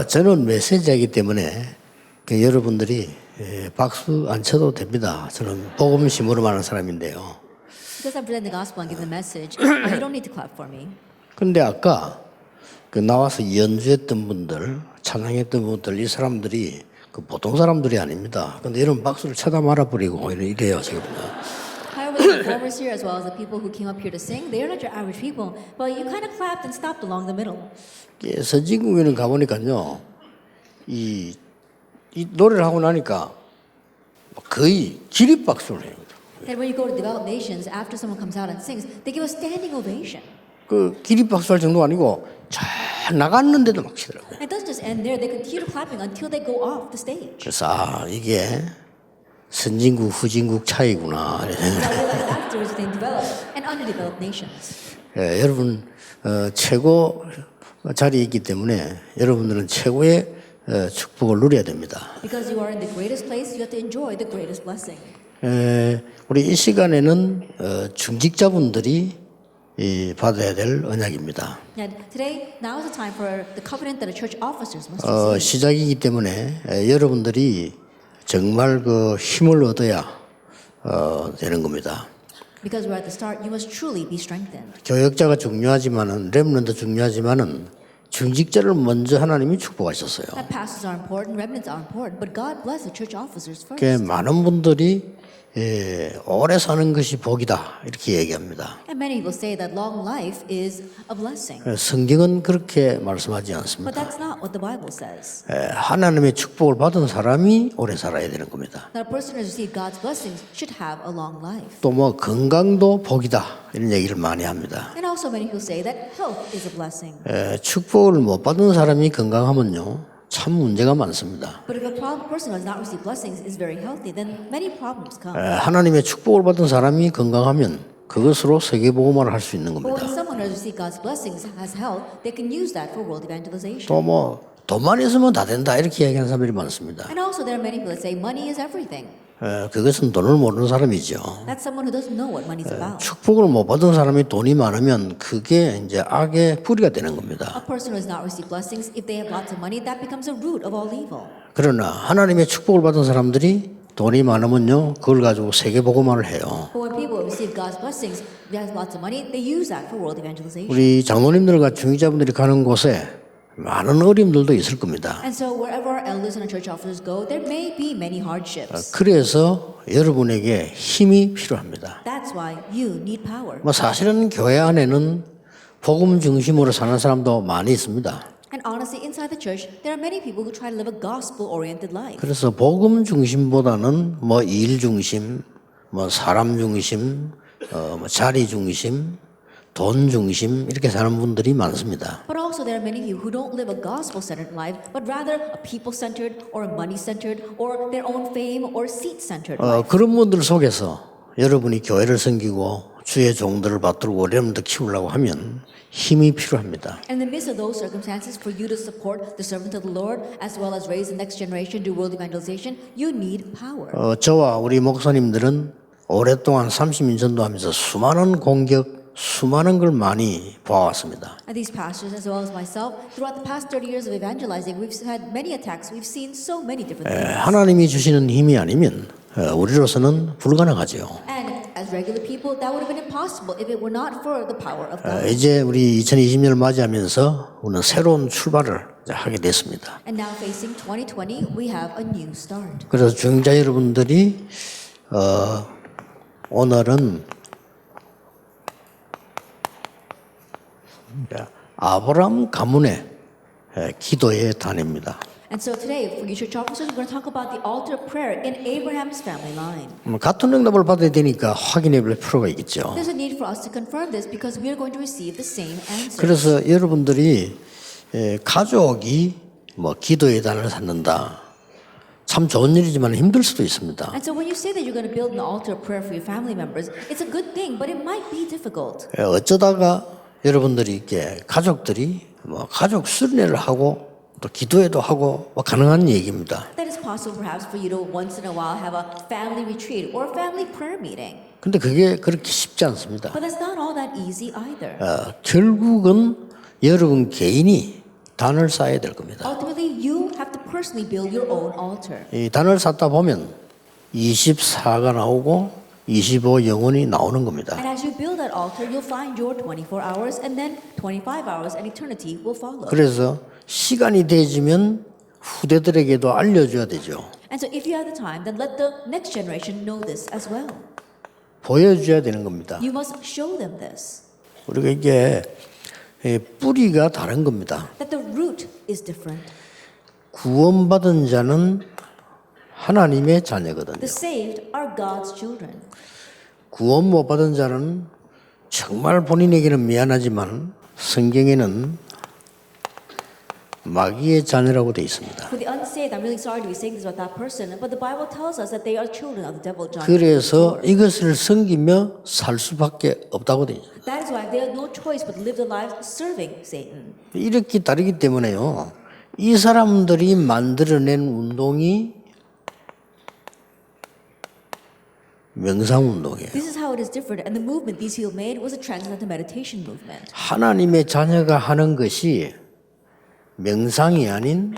저는 메시지이기 때문에 여러분들이 박수 안 쳐도 됩니다. 저는 복음 심으러 하는 사람인데요. Because I'm presenting the gospel and giving the message, you don't need to clap for me. 근데 아까 나와서 연주했던 분들, 찬양했던 분들, 이 사람들이 보통 사람들이 아닙니다. 근데 이런 박수를 쳐다 말아버리고 이래요, 지금. However, the performers here, as well as the people who came up here to sing, they are not your average people, but you kind of clapped and stopped along the middle. 선진국에는 가보니까요, 이 노래를 하고 나니까 거의 기립박수를 해요. And when you go to developed nations, after someone comes out and sings, they give a standing ovation. 기립박수 할 정도가 아니고 잘 나갔는데도 막 치더라고요. And it doesn't just end there, they continue clapping until they go off the stage. 그래서 이게 선진국 후진국 차이구나. So I realized afterwards they developed and underdeveloped nations. 여러분 최고 자리에 있기 때문에 여러분들은 최고의 축복을 누려야 됩니다. Because you are in the greatest place, you have to enjoy the greatest blessing. 우리 이 시간에는 중직자분들이 받아야 될 언약입니다. And today, now is the time for the covenant that the church officers must receive. 시작이기 때문에 여러분들이 정말 힘을 얻어야 되는 겁니다. Because we're at the start, you must truly be strengthened. 교역자가 중요하지만은 렘넌트 중요하지만은 중직자를 먼저 하나님이 축복하셨어요. That pastors are important, remnants are important, but God bless the church officers first. 많은 분들이 오래 사는 것이 복이다 이렇게 얘기합니다. And many people say that long life is a blessing. 성경은 그렇게 말씀하지 But 않습니다. that's not what the Bible says. 하나님의 축복을 받은 사람이 오래 살아야 되는 겁니다. That a person who has received God's blessings should have a long life. 또 건강도 복이다 이런 얘기를 많이 합니다. And also many people say that health is a blessing. 축복을 못 받은 사람이 건강하면요 참 문제가 많습니다. But if a person who has not received blessings is very healthy, then many problems come. 하나님의 축복을 받은 사람이 건강하면 그것으로 세계복음화를 할 수 있는 But 겁니다. when someone who has received God's blessings has health, they can use that for world evangelization. 또 돈만 있으면 다 된다 이렇게 얘기하는 사람들이 많습니다. And also there are many people that say money is everything. 그것은 돈을 모르는 사람이죠. That's someone who doesn't know what money is about. 축복을 못 받은 사람이 돈이 많으면 그게 이제 악의 뿌리가 되는 겁니다. A person who has not received blessings, if they have lots of money, that becomes a root of all evil. 그러나 하나님의 축복을 받은 사람들이 돈이 많으면요 그걸 가지고 세계복음화를 해요. But when people receive God's blessings, they have lots of money, they use that for world evangelization. 우리 장로님들과 중직자분들이 가는 곳에 많은 어려움들도 있을 겁니다. And so wherever our elders and our church officers go, there may be many hardships. 그래서 여러분에게 힘이 필요합니다. That's why you need power. 사실은 교회 안에는 복음 중심으로 사는 사람도 많이 있습니다. And honestly, inside the church, there are many people who try to live a gospel-oriented life. 그래서 복음 중심보다는 일 중심, 사람 중심, 자리 중심, 돈 중심 이렇게 사는 분들이 많습니다. But also there are many people who don't live a gospel-centered life, but rather a people-centered or a money-centered or their own fame or seat-centered life. 그런 분들 속에서 여러분이 교회를 섬기고 주의 종들을 받들고 렘넌트 키우려고 하면 힘이 필요합니다. And in the midst of those circumstances, for you to support the servant of the Lord as well as raise the next generation to world evangelization, you need power. 저와 우리 목사님들은 오랫동안 30년 전도하면서 수많은 공격, 수많은 걸 많이 봐왔습니다. And these pastors, as well as myself, throughout the past 30 years of evangelizing, we've had many attacks. We've seen so many different things. 하나님이 주시는 힘이 아니면 우리로서는 불가능하죠. And as regular people, that would have been impossible if it were not for the power of God. 이제 우리 2020년을 맞이하면서 우리는 새로운 출발을 하게 됐습니다. And now facing 2020, we have a new start. 그래서 중자 여러분들이 오늘은 아브라함 가문의 기도의 단입니다. And so today, for you church officers, we're going to talk about the altar of prayer in Abraham's family line. 같은 응답을 받아야 되니까 확인해 볼 필요가 있겠죠. There's a need for us to confirm this because we are going to receive the same answer. 그래서 여러분들이 가족이 기도의 단을 쌓는다. 참 좋은 일이지만 힘들 수도 있습니다. And so when you say that you're going to build an altar of prayer for your family members, it's a good thing, but it might be difficult. 어쩌다가 여러분들이 이렇게 가족들이 가족 수련회를 하고 또 기도회도 하고 가능한 얘기입니다. That is possible perhaps for you to once in a while have a family retreat or a family prayer meeting. 근데 그게 그렇게 쉽지 않습니다. But that's not all that easy either. 결국은 여러분 개인이 단을 쌓아야 될 겁니다. Ultimately, you have to personally build your own altar. 이 단을 쌓다 보면 24가 나오고 25 영혼이 나오는 겁니다. And as you build that altar, you'll find your 24 hours, and then 25 hours and eternity will follow. 그래서 시간이 되지면 후대들에게도 알려줘야 되죠. And so if you have the time, then let the next generation know this as well. 보여줘야 되는 겁니다. You must show them this, 우리가 이게 뿌리가 다른 겁니다. that the root is different. 구원받은 자는 하나님의 자녀거든요. The saved are God's children. 구원 못 받은 자는 정말 본인에게는 미안하지만 성경에는 마귀의 자녀라고 되어 있습니다. For the unsaved, I'm really sorry to be saying this about that person, but the Bible tells us that they are children of the devil, John. 그래서 이것을 섬기며 살 수밖에 없다고 되어 있어요. That is why they have no choice but to live their lives serving Satan. 이렇게 다르기 때문에요. 이 사람들이 만들어낸 운동이 명상운동이에요. This is how it is different, and the movement these people made was a transcendental meditation movement. 하나님의 자녀가 하는 것이 명상이 아닌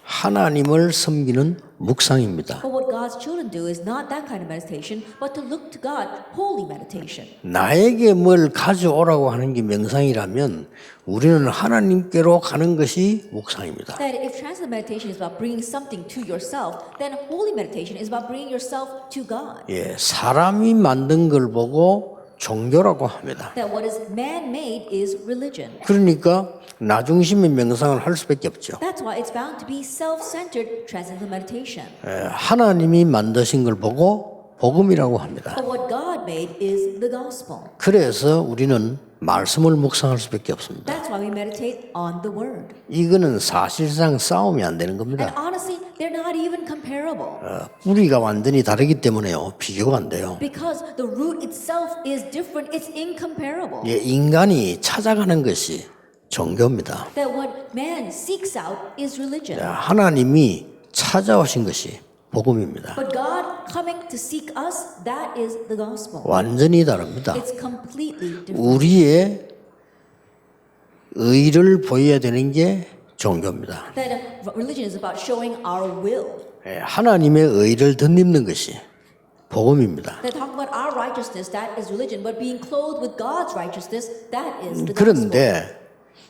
하나님을 섬기는 묵상입니다. But what God's children do is not that kind of meditation, but to look to God, holy meditation. 나에게 뭘 가져오라고 하는 게 명상이라면 우리는 하나님께로 가는 것이 묵상입니다. That if transcendental meditation is about bringing something to yourself, then holy meditation is about bringing yourself to God. 예, 사람이 만든 걸 보고 종교라고 합니다. That what is man-made is religion. 그러니까 나 중심의 명상을 할 수밖에 없죠. That's why it's bound to be self-centered transcendental meditation. 예, 하나님이 만드신 걸 보고 복음이라고 합니다. But what God made is the gospel. 그래서 우리는 말씀을 묵상할 수밖에 없습니다. That's why we meditate on the word. 이거는 사실상 싸움이 안 되는 And 겁니다. honestly, they're not even comparable. 뿌리가 완전히 다르기 때문에요. 비교가 안 돼요. Because the root itself is different, it's incomparable. 예, 인간이 찾아가는 것이 종교입니다. That what man seeks out is religion. 하나님이 찾아오신 것이 복음입니다. But God coming to seek us, that is the gospel. 완전히 다릅니다. It's completely different. 우리의 의를 보여야 되는 게 종교입니다. That religion is about showing our will. 예, 하나님의 의를 덧입는 것이 복음입니다. That talk about our righteousness, that is religion. But being clothed with God's righteousness, that is the gospel. 그런데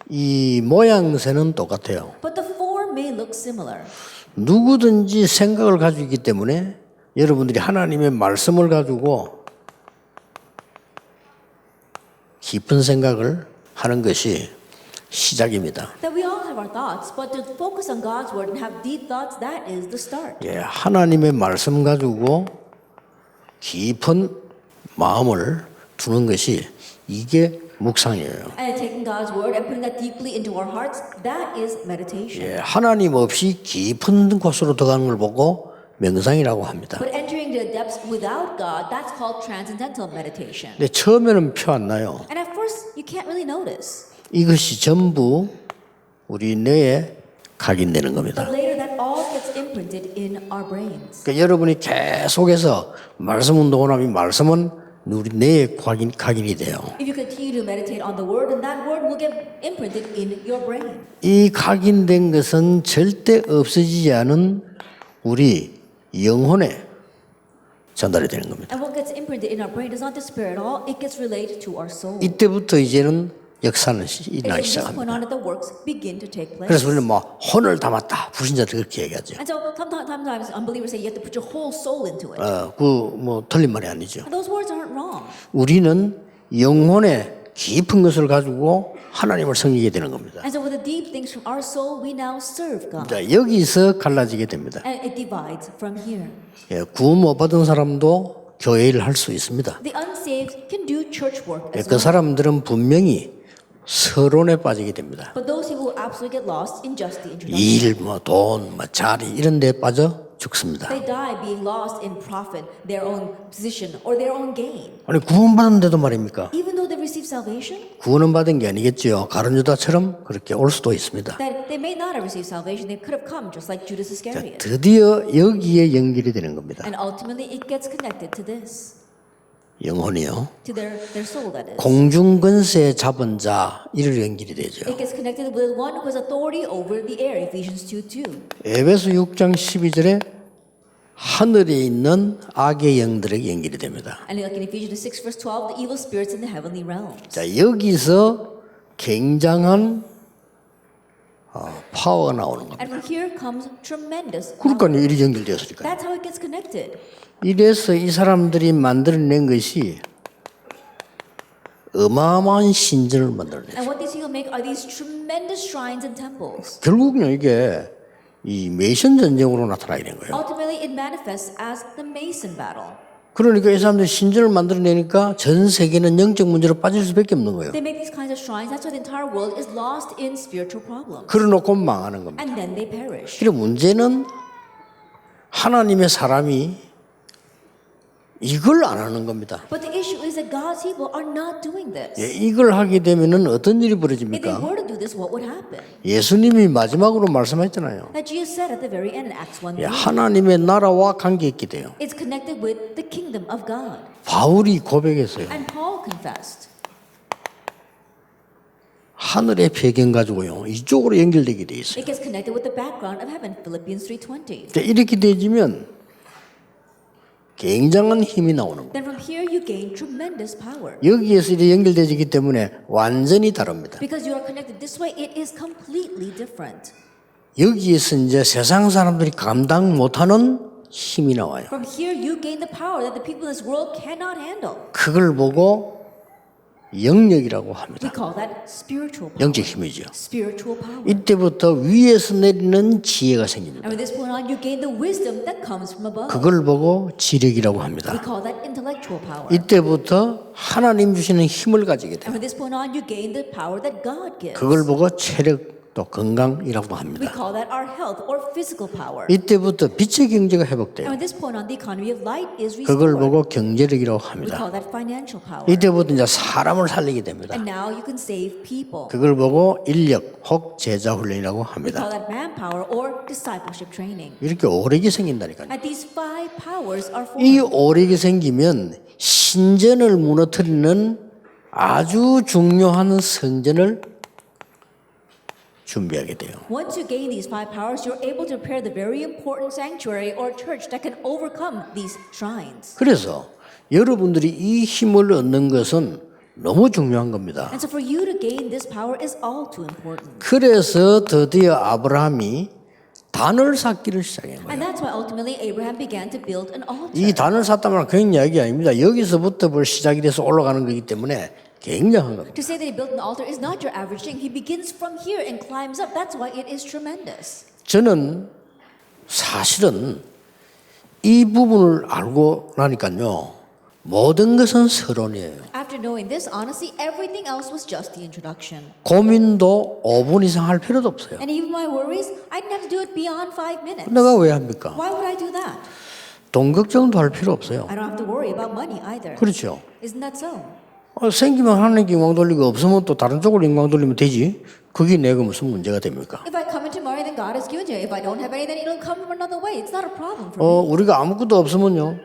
이 모양새는 똑같아요. But the form may look similar. 누구든지 생각을 가지고 있기 때문에 여러분들이 하나님의 말씀을 가지고 깊은 생각을 하는 것이 시작입니다. That we all have our thoughts, but to focus on God's word and have deep thoughts, that is the start. 예, 하나님의 말씀 가지고 깊은 마음을 두는 것이 이게 묵상이에요. And taking God's word and putting that deeply into our hearts, that is meditation. 예, 하나님 없이 깊은 곳으로 들어가는 걸 보고 명상이라고 합니다. But entering the depths without God, that's called transcendental meditation. 근데 처음에는 표 안 나요. And at first, you can't really notice. 이것이 전부 우리 뇌에 각인되는 겁니다. But later, that all gets imprinted in our brains. 그러니까 여러분이 계속해서 말씀 운동을 하면 이 말씀은 우리 뇌에 각인이 돼요. If you continue to meditate on the word, then that word will get imprinted in your brain. 이 각인된 것은 절대 없어지지 않은 우리 영혼에 전달이 되는 겁니다. And what gets imprinted in our brain does not disappear at all. It gets related to our soul. 이때부터 이제는 역사는 It's 일어나기 from this point 시작합니다. on that the works begin to take place. 그래서 우리는 뭐 혼을 담았다. 불신자들 그렇게 얘기하죠. And so sometimes unbelievers say you have to put your whole soul into it. 뭐 틀린 말이 아니죠. And those words aren't wrong. 우리는 영혼의 깊은 것을 가지고 하나님을 섬기게 되는 겁니다. And so with the deep things from our soul, we now serve God. 자, 여기서 갈라지게 됩니다. And it divides from here. 예, 구원 못 받은 사람도 교회 일을 할 수 있습니다. The unsaved can do church work 예, as 그 well. 사람들은 분명히 서론에 빠지게 됩니다. But those people who absolutely get lost in just the introduction. 일, 뭐 돈, 뭐 자리 이런 데 빠져 죽습니다. They die being lost in profit, their own position, or their own gain. 아니 구원받는데도 말입니까? Even though they receive salvation, 구원은 받은 게 아니겠죠. 가룟 유다처럼 그렇게 올 수도 있습니다. that they may not have received salvation, they could have come just like Judas Iscariot. 드디어 여기에 연결이 되는 겁니다. And ultimately it gets connected to this. 영혼이요. to their soul, that is. 공중 권세 잡은 자 이를 연결이 되죠. It gets connected with one who has authority over the air, Ephesians 2:2. 에베소 6장 12절에 하늘에 있는 악의 영들에게 연결이 됩니다. And like in Ephesians 6 verse 12, the evil spirits in the heavenly realms. 자, 여기서 굉장한 파워가 나오는 겁니다. And from here comes tremendous. 그러니까 이리 연결되었으니까요. That's how it gets connected. 이래서 이 사람들이 만들어낸 것이 어마어마한 신전을 만들어냈어요. And what these people make are these tremendous shrines and temples. 결국은 이게 이 메이션 전쟁으로 나타나게 된 거예요. Ultimately, it manifests as the Mason battle. 그러니까 이 사람들이 신전을 만들어내니까 전 세계는 영적 문제로 빠질 수밖에 없는 거예요. They make these kinds of shrines. That's why the entire world is lost in spiritual problems. 그래놓고 망하는 겁니다. And then they perish. 그리고 문제는 하나님의 사람이 이걸 안 하는 겁니다. But the issue is that God's people are not doing this. 예, 이걸 하게 되면은 어떤 일이 If they 벌어집니까? were to do this, what would happen? 예수님이 마지막으로 말씀했잖아요. That Jesus said at the very end in Acts 1, 예, 하나님의 나라와 관계 있게 돼요. it's connected with the kingdom of God. 바울이 고백했어요. And Paul confessed. 하늘의 배경 가지고요. 이쪽으로 연결되게 돼 있어요. It gets connected with the background of heaven, Philippians 3:20. 그러니까 이렇게 되지면 굉장한 힘이 나오는 거예요. Then from here you gain tremendous power. 여기에서 이렇게 연결되기 때문에 완전히 다릅니다. Because you are connected this way, it is completely different. 여기에서 이제 세상 사람들이 감당 못하는 힘이 나와요. From here you gain the power that the people in this world cannot handle. 그걸 보고 영력이라고 We 합니다. call that spiritual power. 영적 힘이죠. Spiritual power. 이때부터 위에서 내리는 지혜가 생깁니다. And from this point on, you gain the wisdom that comes from above. 그걸 보고 지력이라고 We 합니다. call that intellectual power. 이때부터 하나님 주시는 힘을 가지게 돼요. And from this point on, you gain the power that God gives. 그걸 보고 체력 또 건강이라고 We 합니다. call that our health or physical power. 이때부터 빛의 경제가 And 회복돼요. from this point on, the economy of light is 그걸 restored. 보고 경제력이라고 We 합니다. call that financial power. 이때부터 이제 사람을 살리게 됩니다. And now you can save people. 그걸 보고 인력 혹 제자 훈련이라고 We 합니다. call that manpower or discipleship training. 이렇게 오래게 생긴다니까요. And these five powers are 이 formed. 오래게 생기면 신전을 무너뜨리는 아주 중요한 성전을 준비하게 돼요. Once you gain these five powers, you're able to prepare the very important sanctuary or church that can overcome these shrines. 그래서 여러분들이 이 힘을 얻는 것은 너무 중요한 겁니다. And so for you to gain this power is all too important. 그래서 드디어 아브라함이 단을 쌓기를 시작한 거예요. And that's why ultimately Abraham began to build an altar. 이 단을 쌓다면 그런 이야기 아닙니다. 여기서부터 벌 시작이 돼서 올라가는 거기 때문에 굉장한 겁니다. To say that he built an altar is not your average thing. He begins from here and climbs up. That's why it is tremendous. 저는 사실은 이 부분을 알고 나니까요. 모든 것은 서론이에요. After knowing this, honestly, everything else was just the introduction. 고민도 5분 이상 할 필요도 없어요. And even my worries, I didn't have to do it beyond 5 minutes. 내가 왜 합니까? Why would I do that? 돈 걱정도 할 필요 없어요. I don't have to worry about money either. 그렇죠. Isn't that so? 생기면 하나님께 영광 돌리고 없으면 또 다른 쪽으로 영광 돌리면 되지. 그게 내가 무슨 문제가 됩니까? If I come into money, then God has given to you. If I don't have any, then it'll come from another way. It's not a problem for me. 우리가 아무것도 없으면요.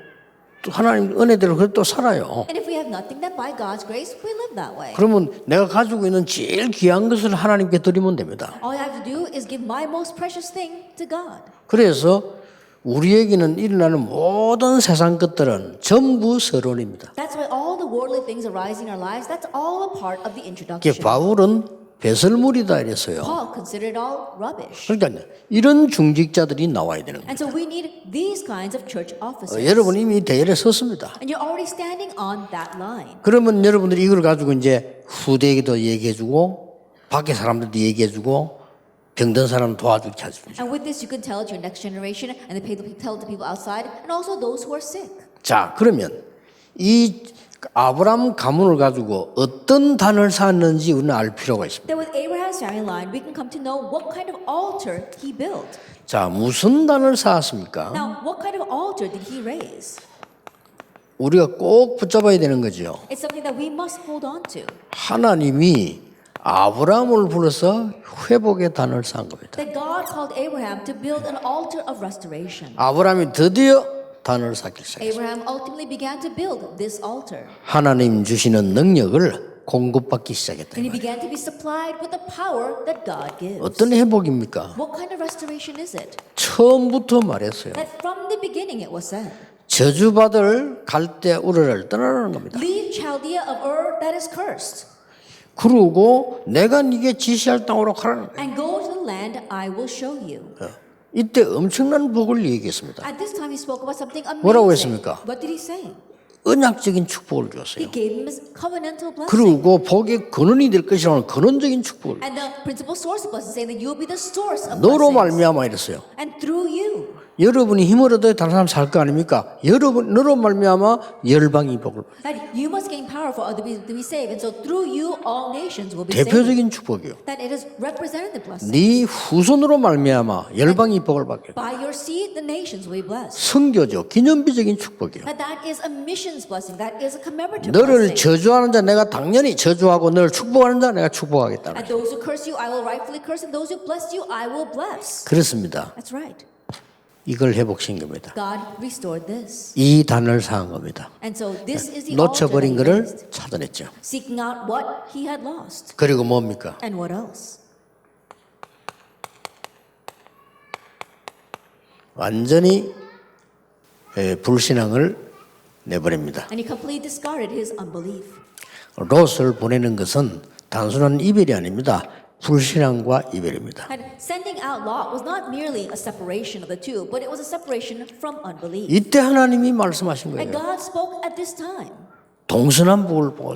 또 하나님 은혜대로 그래 또 살아요. And if we have nothing, then by God's grace, we live that way. 그러면 내가 가지고 있는 제일 귀한 것을 하나님께 드리면 됩니다. All I have to do is give my most precious thing to God. 그래서 우리에게는 일어나는 모든 세상 것들은 전부 서론입니다. That's why all the worldly things arising in our lives, that's all a part of the 이게 introduction. 바울은 배설물이다 이랬어요. Paul considered it all rubbish. 그러니까 이런 중직자들이 나와야 되는 거예요. And so we need these kinds of church officers. 여러분 이미 대열에 섰습니다. And you're already standing on that line. 그러면 여러분들이 이걸 가지고 이제 후대에게도 얘기해주고 밖에 사람들도 얘기해주고 병든 사람 도와주게 하죠. And with this, you can tell it to your next generation, and tell it to people outside, and also those who are sick. 자, 그러면 이 아브라함 가문을 가지고 어떤 단을 쌓았는지 우리는 알 필요가 있습니다. Then with Abraham's family line, we can come to know what kind of altar he built. 자, 무슨 단을 쌓았습니까? Now, what kind of altar did he raise? 우리가 꼭 붙잡아야 되는 거죠. It's something that we must hold on to. 하나님이 아브라함을 불러서 회복의 단을 쌓은 겁니다. That God called Abraham to build an altar of restoration. 아브라함이 드디어 단을 쌓기 시작했어요. Abraham ultimately began to build this altar. 하나님 주시는 능력을 공급받기 시작했다. And he began to be supplied with the power that God gives. 어떤 회복입니까? What kind of restoration is it? 처음부터 말했어요. That from the beginning it was said, 저주받을 갈대 우르를 떠나라는 겁니다. leave Chaldea of Ur that is cursed, 그러고 내가 네게 지시할 땅으로 가라는 거예요. and go to the land I will show you. 이때 엄청난 복을 얘기했습니다. At this time he spoke about something 뭐라고 amazing. 했습니까? What did he say? 언약적인 축복을 He 주었어요. gave him his covenantal blessing. 그리고 복의 근원이 될 것이라는 근원적인 축복을. And the principal source of blessing saying that you will be the source of 너로 blessings. 말미암아 이랬어요. And through you. 여러분이 힘을 얻어야 다른 사람 살 거 아닙니까? 너로 말미암아 열방이 복을. That you must gain power for others to be saved. And so through you all nations will be saved. 대표적인 축복이요. That it is representative blessing. 네 후손으로 말미암아 열방이 복을 받게. By your seed the nations will be blessed. 선교죠. 기념비적인 축복이요. That is a missions blessing. That is a commemorative 너를 blessing. 저주하는 자 내가 당연히 저주하고 너를 축복하는 자 내가 축복하겠다. And those who curse you I will rightfully curse, and those who bless you I will bless. 그렇습니다. That's right. 이걸 회복시킨 겁니다. God restored this. 이 단을 사한 겁니다. And so this is the altar that 놓쳐버린 he 것을 raised, 찾아냈죠. seeking out what he had lost. 그리고 뭡니까? And what else? 완전히 불신앙을 내버립니다. And he completely discarded his unbelief. 롯을 보내는 것은 단순한 이별이 아닙니다. 불신앙과 이별입니다. And sending out Lot was not merely a separation of the two, but it was a separation from unbelief. 이때 하나님이 말씀하신 And 거예요. God spoke at this time. 동서남북을 보고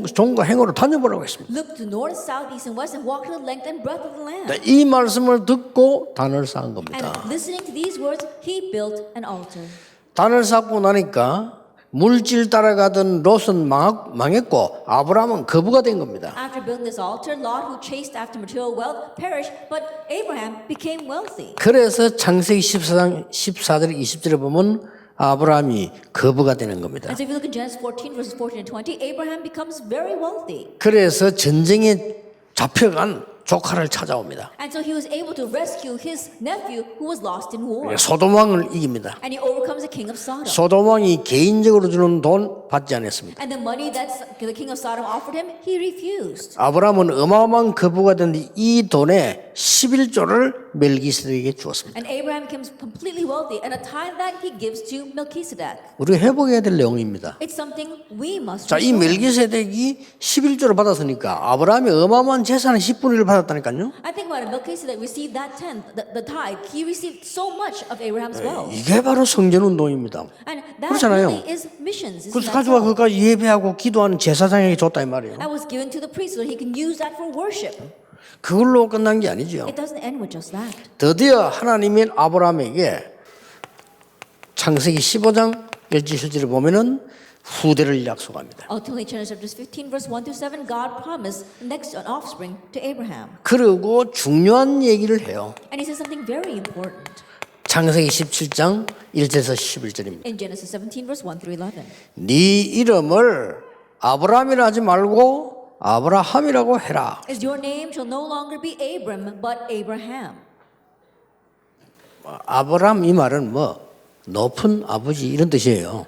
종과 행으로 다녀보라고 했습니다. Look to north, south, east, and west, and walk to the length and breadth of the land. 이 말씀을 듣고 단을 쌓은 겁니다. And listening to these words, he built an altar. 단을 쌓고 나니까 물질 따라가던 롯은 망했고 아브라함은 거부가 된 겁니다. After building this altar, Lot, who chased after material wealth, perished, but Abraham became wealthy. 그래서 창세기 14장 14절 20절에 보면 아브라함이 거부가 되는 겁니다. And so if you look in Genesis 14, verses 14 and 20, Abraham becomes very wealthy. 그래서 전쟁에 잡혀간 조카를 찾아옵니다. And so he was able to rescue his nephew who was lost in war. 소돔 왕을 이깁니다. And he overcomes the king of Sodom. 소돔 왕이 개인적으로 주는 돈 받지 않았습니다. And the money that the king of Sodom offered him, he refused. 아브라함은 어마어마한 거부가 됐는데 이 돈에 11조를 멜기세덱에게 주었습니다. And Abraham becomes completely wealthy, and a tithe that he gives to Melchizedek. 우리가 회복해야 될 내용입니다. It's something we must 자, 이 restore. 멜기세덱이 11조를 받았으니까 아브라함이 어마어마한 재산의 10분의 1을 받았다니까요. I think about it. Melchizedek received that tenth, the tithe. He received so much of Abraham's wealth. 이게 바로 성전 운동입니다. And that 그렇잖아요. really is missions. Isn't 그래서 that 가져와 so? 그까지 예배하고 기도하는 제사장에게 줬다 이 말이에요. That was given to the priest so he can use that for worship. 그걸로 끝난 게 아니죠. It doesn't end with just that. 드디어 하나님이 아브라함에게 창세기 15장 17절을 보면은 후대를 약속합니다. Ultimately, Genesis 15, verse 1 through 7, God promised the next offspring to Abraham. 그리고 중요한 얘기를 해요. And he says something very important 창세기 17장 1절에서 11절입니다. in Genesis 17, verse 1 through 11. 네 이름을 아브라함이라 하지 말고 아브라함이라고 해라. Is your name shall no longer be Abram, but Abraham. 아브라함 이 말은 뭐 높은 아버지 이런 뜻이에요.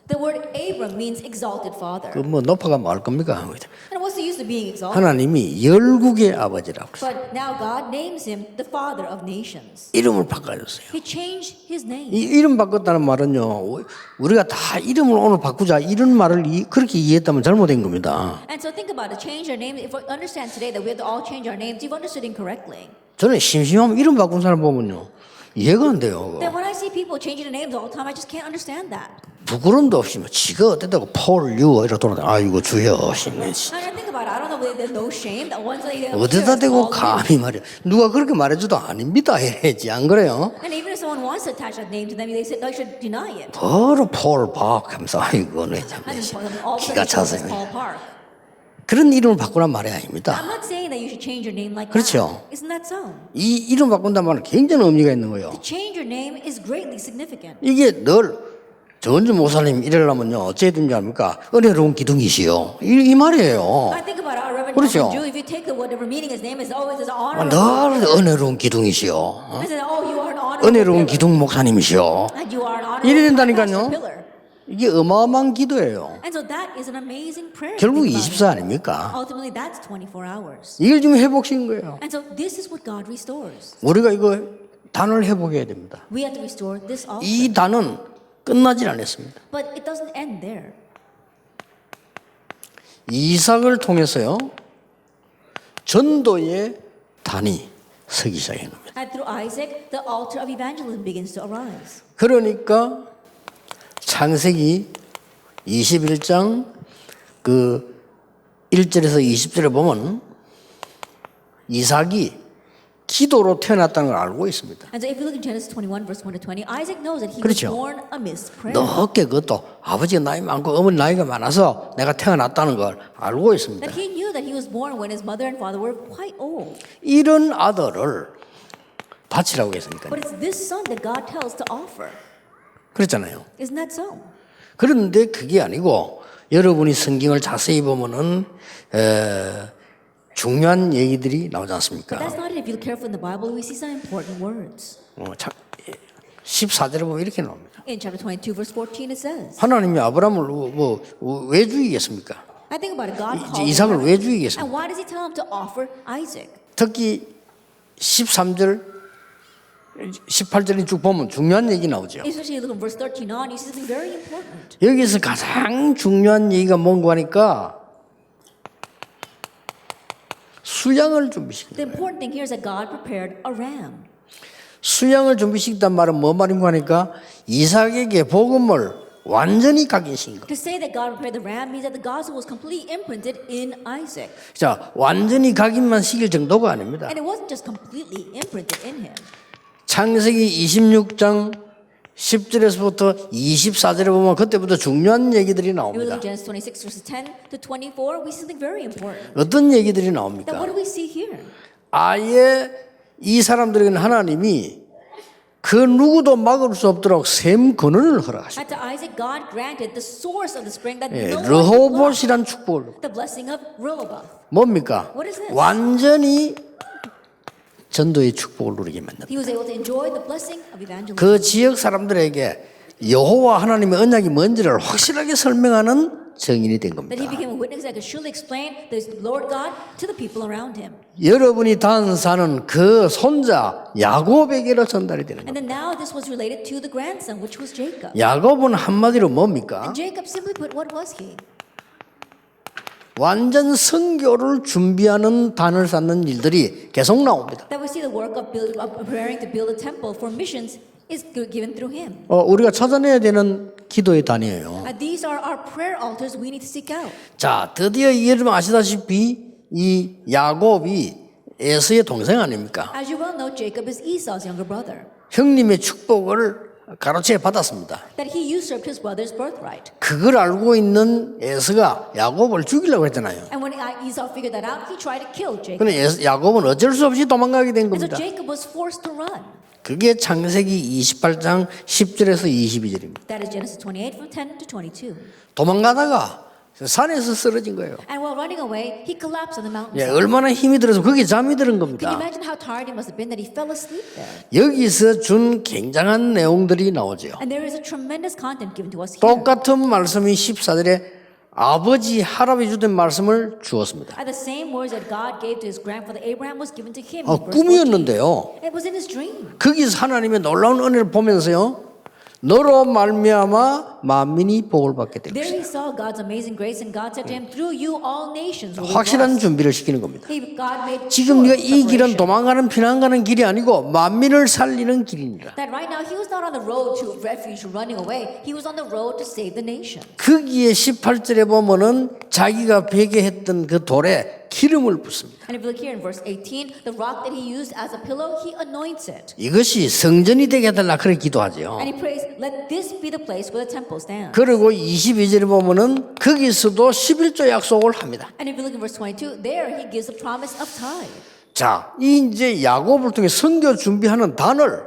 The word Abram means exalted father. 그 뭐 높아가 뭐 할 겁니까? And what's the use of being exalted? 하나님이 열국의 아버지라고 했어요. But now God names him the father of nations. 이름을 바꿔줬어요. He changed his name. 이 이름 바꿨다는 말은요, 우리가 다 이름을 오늘 바꾸자 이런 말을 그렇게 이해했다면 잘못된 겁니다. And so think about it. Change our name. If we understand today that we have to all change our names, you've understood incorrectly. 저는 심심하면 이름 바꾼 사람 보면요, 이해가 안 돼요. Then when I see people changing their names all the time, I just can't understand that. 부끄럼도 없이 뭐 지가 어땠다고 폴, 유 이러 돌아다. 아이고 주여, 신내 씨. And I think about it. I don't know whether there's no shame that one's like 어디다 대고 감히 말이야. 누가 그렇게 말해줘도 아닙니다 해야지. 안 그래요? And even if someone wants to attach that name to them, they should deny it. 바로 폴 박 하면서 아이고 네 참. And then all of a 기가 sudden, it's 차서. Paul Park. 그런 이름을 바꾸란 말이 아닙니다. I'm not saying that you should change your name like 그렇죠. that. Isn't that so? 이 이름 바꾼다는 말은 굉장히 의미가 있는 거예요. To change your name is greatly significant. 이게 늘 정은주 목사님 이러려면요 어째 해든지 압니까? 은혜로운 기둥이시요 이 말이에요. I think about our Reverend 그렇죠. Jew. If you take the whatever meaning his name is, always is honor. 늘 은혜로운 기둥이시요 I said, oh, you are an honorable 은혜로운 pillar. 기둥 목사님이시요. And you are an honorable 이래 된다니까요. pastor pillar. 이게 어마어마한 기도예요. And so that is an amazing prayer. 결국 Think about 24 it. 아닙니까? Ultimately, that's 24 hours. 이걸 지금 회복시킨 거예요. And so this is what God restores. 우리가 이거 단을 회복해야 됩니다. We have to restore this also. 이 단은 끝나질 않았습니다. But it doesn't end there. 이삭을 통해서요 전도의 단이 서기 시작한 겁니다. And through Isaac, the altar of evangelism begins to arise. 그러니까 창세기 21장 그 1절에서 20절에 보면 이삭이 기도로 태어났다는 걸 알고 있습니다. And so if you look in Genesis 21, verse 1 to 20, Isaac knows that he 그렇죠. was born amidst prayer. 넓게 그것도 아버지가 나이 많고 어머니 나이가 많아서 내가 태어났다는 걸 알고 있습니다. That he knew that he was born when his mother and father were quite old. 이런 아들을 바치라고 했으니까요. But it's this son that God tells to offer. 그렇잖아요. Isn't that so? 그런데 그게 아니고 여러분이 성경을 자세히 보면은 중요한 얘기들이 나오지 But 않습니까? that's not it. If you look carefully in the Bible, we see some important words. 14절에 보면 이렇게 나옵니다. In chapter 22, verse 14, it says, 하나님이 아브라함을 왜 죽이겠습니까? I think about it. God 이제 calls 이삭을 Abraham. 왜 죽이겠습니까? And why does he tell him to offer Isaac? 특히 13절, 18절이 쭉 보면 중요한 얘기 나오죠. Especially look at verse 13 on, you see something very important. 여기서 가장 중요한 얘기가 뭔가 하니까 수양을 준비시킵니다. The important thing here is that God prepared a ram. 수양을 준비시켰단 말은 뭐 말인가 하니까 이삭에게 복음을 완전히 각인시킨 거. To say that God prepared the ram means that the gospel was completely imprinted in Isaac. 자, 완전히 각인만 시킬 정도가 아닙니다. And it wasn't just completely imprinted in him. 창세기 26장 10절에서부터 24절에 보면 그때부터 중요한 얘기들이 If we look 나옵니다. at Genesis 26, verses 10 to 24, we see something very important. 어떤 얘기들이 Then 나옵니까? what do we see here? 아예 이 사람들에게는 하나님이 그 누구도 막을 수 없도록 샘 근원을 허락하십니다. And to Isaac, God granted the source of the spring that 예, no one could block. 르호봇이란 축복을. The blessing of Rehoboth. 뭡니까? What is this? 완전히 전도의 축복을 누리게 만든다. He was able to enjoy the blessing of evangelism. 그 지역 사람들에게 여호와 하나님의 언약이 뭔지를 확실하게 설명하는 증인이 된 That he 겁니다. became a witness that could surely explain the Lord God to the people around him. 여러분이 단사는 그 손자 야곱에게로 전달이 되는 And 겁니다. then now this was related to the grandson, which was Jacob. 야곱은 한마디로 뭡니까? And Jacob, simply put, what was he? 완전 선교를 준비하는 단을 쌓는 일들이 계속 나옵니다. That we see the work of preparing to build a temple for missions is given through him. 우리가 찾아내야 되는 기도의 단이에요. And these are our prayer altars we need to seek out. 자, 드디어 여러분 아시다시피 이 야곱이 에서의 동생 아닙니까? As you well know, Jacob is Esau's younger brother. 형님의 축복을 가로채 받았습니다. That he usurped his brother's birthright. 그걸 알고 있는 에서가 야곱을 죽이려고 했잖아요. And when Esau figured that out, he tried to kill Jacob. 근데 야곱은 어쩔 수 없이 도망가게 된 And so 겁니다. Jacob was forced to run. 그게 창세기 28장 10절에서 22절입니다. That is Genesis 28 from 10 to 22. 도망가다가 산에서 쓰러진 거예요. And while running away, he collapsed on the mountain. 예, 얼마나 힘이 들어서 거기에 잠이 드는 Can you 겁니다. imagine how tired he must have been that he fell asleep there? 여기서 준 굉장한 내용들이 나오죠. And there is a tremendous content given to us here. 똑같은 말씀이 14절에 아버지 할아버지 주던 말씀을 주었습니다. And the same words that God gave to his grandfather Abraham was given to him. in verse 14. 꿈이었는데요. It was in his dream. 거기서 하나님의 놀라운 은혜를 보면서요. 너로 말미암아 만민이 복을 받게 될 There 것이다. he saw God's amazing grace, and God said to him, "Through you, all nations will be 확실한 blessed." 준비를 시키는 겁니다. God made 지금 sure 네가 이 길은 preparation. 도망가는 피난 가는 길이 아니고 만민을 살리는 길입니다. That right now he was not on the road to refuge, running away. He was on the road to save the nation. 거기에 18절에 보면은 자기가 베게 했던 그 돌에 기름을 붓습니다. And if you look here in verse 18, the rock that he used as a pillow, he anoints it. 이것이 성전이 되게 해달라 그렇게 기도하죠. And he prays, "Let this be the place where the temple stands." 그리고 22절에 보면은 거기서도 11조 약속을 합니다. And if you look in verse 22, there he gives the promise of tithe. 자, 이 이제 야곱을 통해 선교 준비하는 단을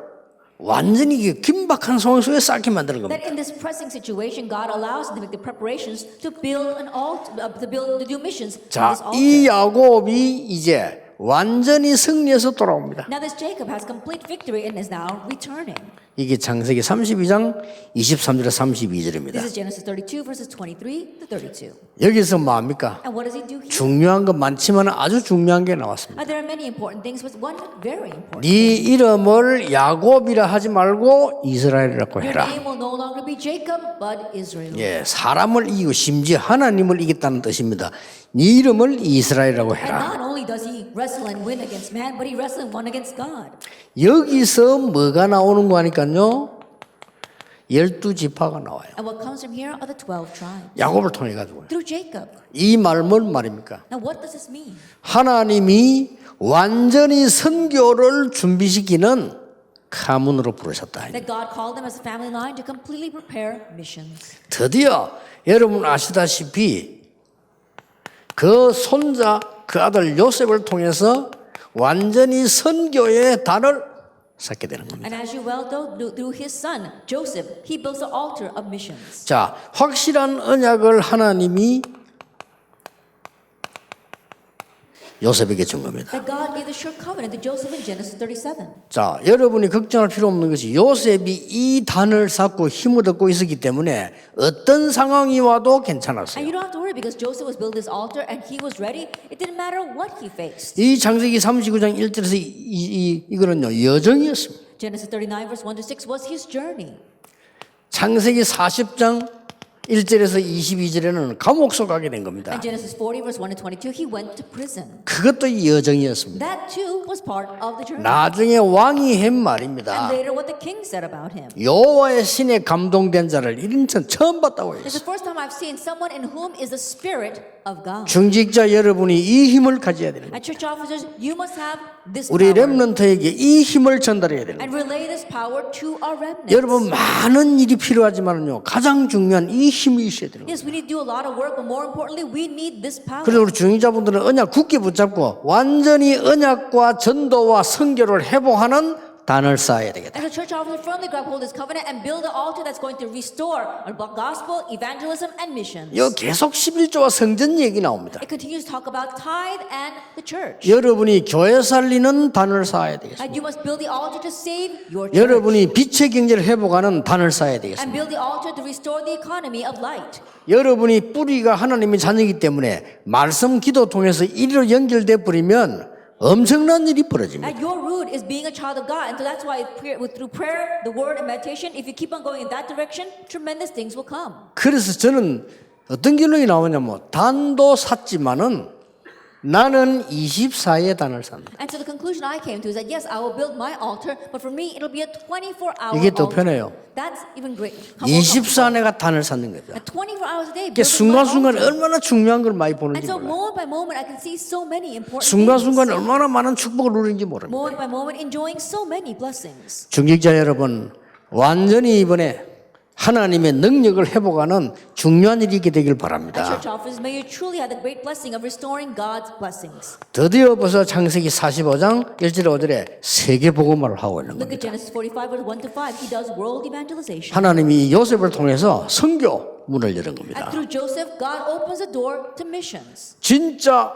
완전히 이게 긴박한 상황 속에 쌓게 만드는 겁니다. That in this pressing situation, God allows them to make the preparations to build an altar, to do missions on 자, this altar. 이 야곱이 이제 완전히 승리해서 돌아옵니다. Now this Jacob has complete victory and is now returning. 이게 창세기 32장 23절에 32절입니다. This is Genesis 32 verses 23 to 32. 여기서 뭐합니까? And what does he do here? 중요한 건 많지만 아주 중요한 게 나왔습니다. There are many important things, but one very important. 네 이름을 야곱이라 하지 말고 이스라엘이라고 Your 해라. name will no longer be Jacob, but Israel. 예, 사람을 이기고 심지어 하나님을 이겼다는 뜻입니다. 네 이름을 이스라엘이라고 And 해라. not only does he wrestle and win against man, but he wrestles and won against God. 여기서 뭐가 나오는 거 하니까요. 12지파가 나와요. And what comes from here are the 12 tribes. 야곱을 통해 가지고. Through Jacob. 이 말 뭔 말입니까? Now what does this mean? 하나님이 완전히 선교를 준비시키는 가문으로 부르셨다. That God called them as a family line to completely prepare missions. 드디어 여러분 아시다시피 그 손자 그 아들 요셉을 통해서 완전히 선교의 단을 쌓게 되는 겁니다. And as you well know, through his son, Joseph, he builds the altar of missions. 자, 확실한 언약을 하나님이 요셉에게 준 겁니다. That God gave the sure covenant to Joseph in Genesis 37. 자, 여러분이 걱정할 필요 없는 것이 요셉이 이 단을 쌓고 힘을 얻고 있었기 때문에 어떤 상황이 와도 괜찮았어요. And you don't have to worry because Joseph was building this altar and he was ready. It didn't matter what he faced. 이 창세기 39장 1절에서 이거는요 여정이었습니다. Genesis 39 verse 1 to 6 was his journey. 창세기 40장 1절에서 22절에는 감옥소 가게 된 겁니다. And Genesis 40 verse 1 to 22, he went to prison. 그것도 여정이었습니다. That too was part of the journey. 나중에 왕이 한 And 말입니다. later what the king said about him. 여호와의 신에 감동된 자를 이른천 처음 봤다고 It's 했어요. the first time I've seen someone in whom is the spirit of God. 중직자 여러분이 이 힘을 가져야 되는 거예요. And church officers, you must have this 우리 power 렘넌트에게 이 힘을 전달해야 되는 거예요. and relay this power to our remnants. 여러분 많은 일이 필요하지만요 가장 중요한 이 힘이 있어야 되는 거예요. Yes, we need to do a lot of work, but more importantly, we need this power. 그래서 우리 중직자분들은 언약 굳게 붙잡고 완전히 언약과 전도와 선교를 회복하는 단을 쌓아야 되겠다. And the church officers firmly grab hold of this covenant and build an altar that's going to restore our gospel, evangelism, and missions. 여 계속 11조와 성전 얘기 나옵니다. It continues to talk about tithe and the church. 여러분이 교회 살리는 단을 쌓아야 되겠습니다. And you must build the altar to save your church. 여러분이 빛의 경제를 회복하는 단을 쌓아야 되겠습니다. And build the altar to restore the economy of light. 여러분이 뿌리가 하나님의 자녀이기 때문에 말씀 기도 통해서 이리로 연결돼 버리면 엄청난 일이 벌어집니다. And your root is being a child of God. And so that's why through prayer, the word, and meditation, if you keep on going in that direction, tremendous things will come. 그래서 저는 어떤 결론이 나오냐면 단도 샀지만은 나는 24의 단을 삽니다. And so the conclusion I came to is that yes, I will build my altar, but for me it'll be a 24-hour 이게 더 altar. 편해요. That's even great. 24 내가 단을 쌓는 거죠. And 24 hours a day. 이게 building my 순간순간 altar. 얼마나 중요한 걸 많이 And 보는지 so 몰라요. moment by moment, I can see so many important 순간순간 things. 얼마나 많은 축복을 누리는지 모릅니다. Moment by moment, enjoying so many blessings. 중직자 여러분 완전히 이번에 하나님의 능력을 회복하는 중요한 일이 있게 되길 And 바랍니다. church officers, may you truly have the great blessing of restoring God's blessings. 드디어 벌써 창세기 45장 1절 5절에 세계 복음화를 하고 있는 Look 겁니다. at Genesis 45, verse 1 to 5. He does world evangelization. 하나님이 요셉을 통해서 선교 문을 여는 And 겁니다. through Joseph, God opens the door to missions 진짜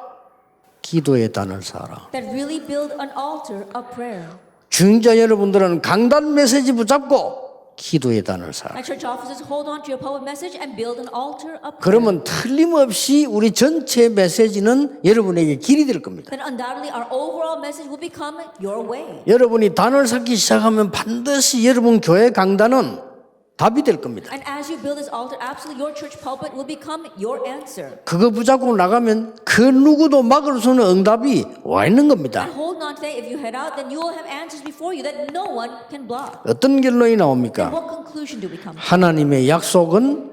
기도의 단을 쌓아라. that really build an altar of prayer. 중직자 여러분들은 강단 메시지 붙잡고 기도의 단을 쌓아라. And church officers, hold on to your public message and build an altar of prayer. 그러면 틀림없이 우리 전체 메시지는 여러분에게 길이 될 겁니다. Then undoubtedly our overall message will become your way. 여러분이 단을 쌓기 시작하면 반드시 여러분 교회 강단은 답이 될 겁니다. And as you build this altar, absolutely your church pulpit will become your answer. 그거 붙잡고 나가면 그 누구도 막을 수 없는 응답이 와 있는 겁니다. And hold on today. If you head out, then you will have answers before you that no one can block. 어떤 결론이 나옵니까? What conclusion do we come to? 하나님의 약속은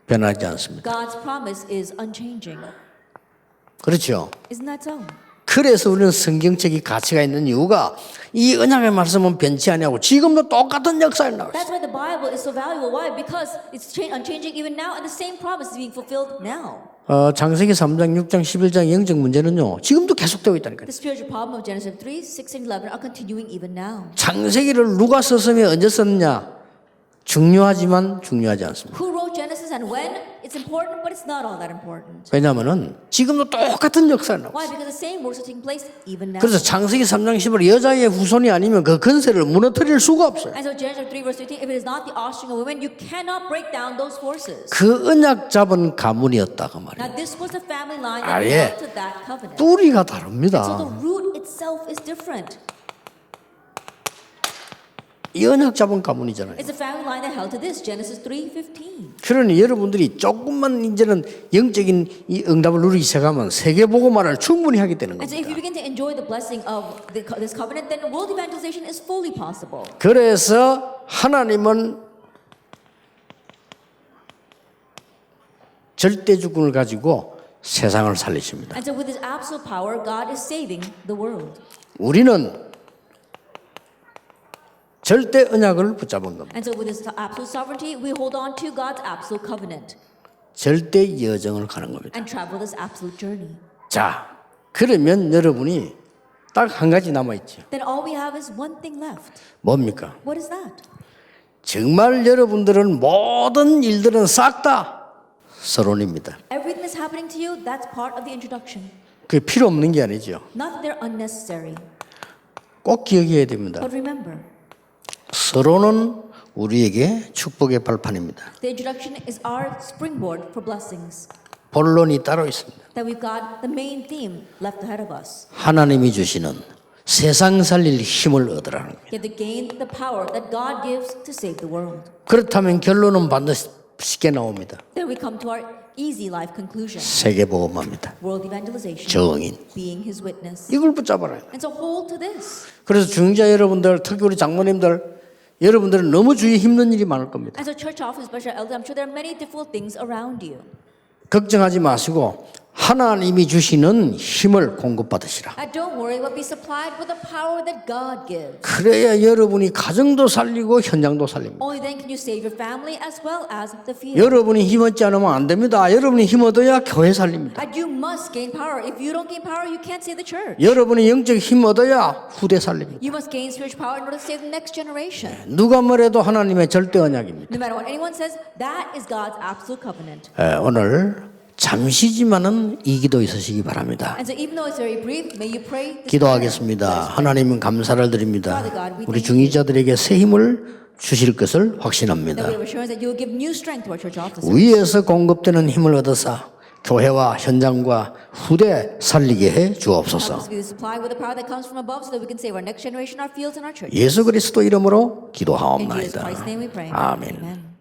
변하지 않습니다. God's promise is unchanging. 그렇죠? Isn't that so? 그래서 우리는 성경책이 가치가 있는 이유가 이 언약의 말씀은 변치 아니하고 지금도 똑같은 역사에 나와 있어요. That's why the Bible is so valuable. Why? Because it's unchanging even now, and the same promise is being fulfilled now. 창세기 3장, 6장, 11장 영적 문제는요. 지금도 계속되고 있다니까요. The spiritual problem of Genesis 3, 6, and 11 are continuing even now. 창세기를 누가 썼으며 언제 썼느냐? 중요하지만 중요하지 않습니다. Who wrote Genesis and when? It's important, but it's not all that important. 왜냐하면 지금도 똑같은 역사가 나오고 Why? 있어요. Because the same works are taking place even now. 그래서 창세기 3장 10을 여자의 후손이 아니면 그 건세를 무너뜨릴 수가 없어요. And so Genesis 3 verse 15, if it is not the offspring of women, you cannot break down those forces. 그 언약 잡은 가문이었다고 말이에요. Now this was the family line that 아예 held to that covenant. 뿌리가 So the 다릅니다. root itself is different. 이 언약 잡은 가문이잖아요. It's a family line that held to this, Genesis 3:15. 그러니 여러분들이 조금만 이제는 영적인 이 응답을 누리기 시작하면 세계보고만을 충분히 하게 되는 And so if you 겁니다. begin to enjoy the blessing of this covenant, then world evangelization is fully possible. 그래서 하나님은 절대주권을 가지고 세상을 살리십니다. And so with his absolute power, God is saving the world. 우리는 절대 언약을 붙잡은 겁니다. And so with his absolute sovereignty, we hold on to God's absolute covenant 절대 여정을 가는 겁니다. and travel this absolute journey. 자, 그러면 여러분이 딱 한 가지 남아있죠. Then all we have is one thing left. 뭡니까? What is that? 정말 여러분들은 모든 일들은 싹 다 서론입니다. Everything that's happening to you, that's part of the introduction. 그게 필요 없는 게 아니죠. Not that they're unnecessary, 꼭 기억해야 됩니다. but remember, 서론은 우리에게 축복의 발판입니다. the introduction is our springboard for blessings. 본론이 따로 있습니다. That we've got the main theme left ahead of us. 하나님이 주시는 세상 살릴 힘을 얻으라는 거예요. You have to gain the power that God gives to save the world. 그렇다면 결론은 반드시 쉽게 나옵니다. Then we come to our easy life conclusion. 세계보험합니다. World evangelization. 정인. Being his witness. 이걸 붙잡아라. And so hold to this. 그래서 중자 여러분들, 특히 우리 장모님들, 여러분들은 너무 주위에 힘든 일이 많을 겁니다. As a church office, special elder, I'm sure there are many difficult things around you. 걱정하지 마시고 하나님이 주시는 힘을 공급받으시라. And don't worry, but be supplied with the power that God gives. 그래야 여러분이 가정도 살리고 현장도 살립니다. Only then can you save your family as well as the field. 여러분이 힘 얻지 않으면 안 됩니다. 여러분이 힘 얻어야 교회 살립니다. And you must gain power. If you don't gain power, you can't save the church. 여러분이 영적 힘 얻어야 후대 살립니다. You must gain spiritual power in order to save the next generation. 누가 뭐래도 하나님의 절대 언약입니다. No matter what anyone says, that is God's absolute covenant. 오늘 잠시지만은 이 기도 있으시기 바랍니다. And so even though it's very brief, may you pray this 기도하겠습니다. prayer. 하나님은 감사를 드립니다. Father God, we 우리 thank you. 중위자들에게 새 힘을 주실 것을 That we 확신합니다. have assurance that you will give new strength to our church officers. 위에서 공급되는 힘을 얻어서 교회와 현장과 후대 살리게 해 Help 주옵소서. us be supplied with the power that comes from above so that we can save our next generation, our fields, and our churches. 예수 그리스도 이름으로 In Jesus 기도하옵나이다. Christ's name we pray. 아멘. Amen.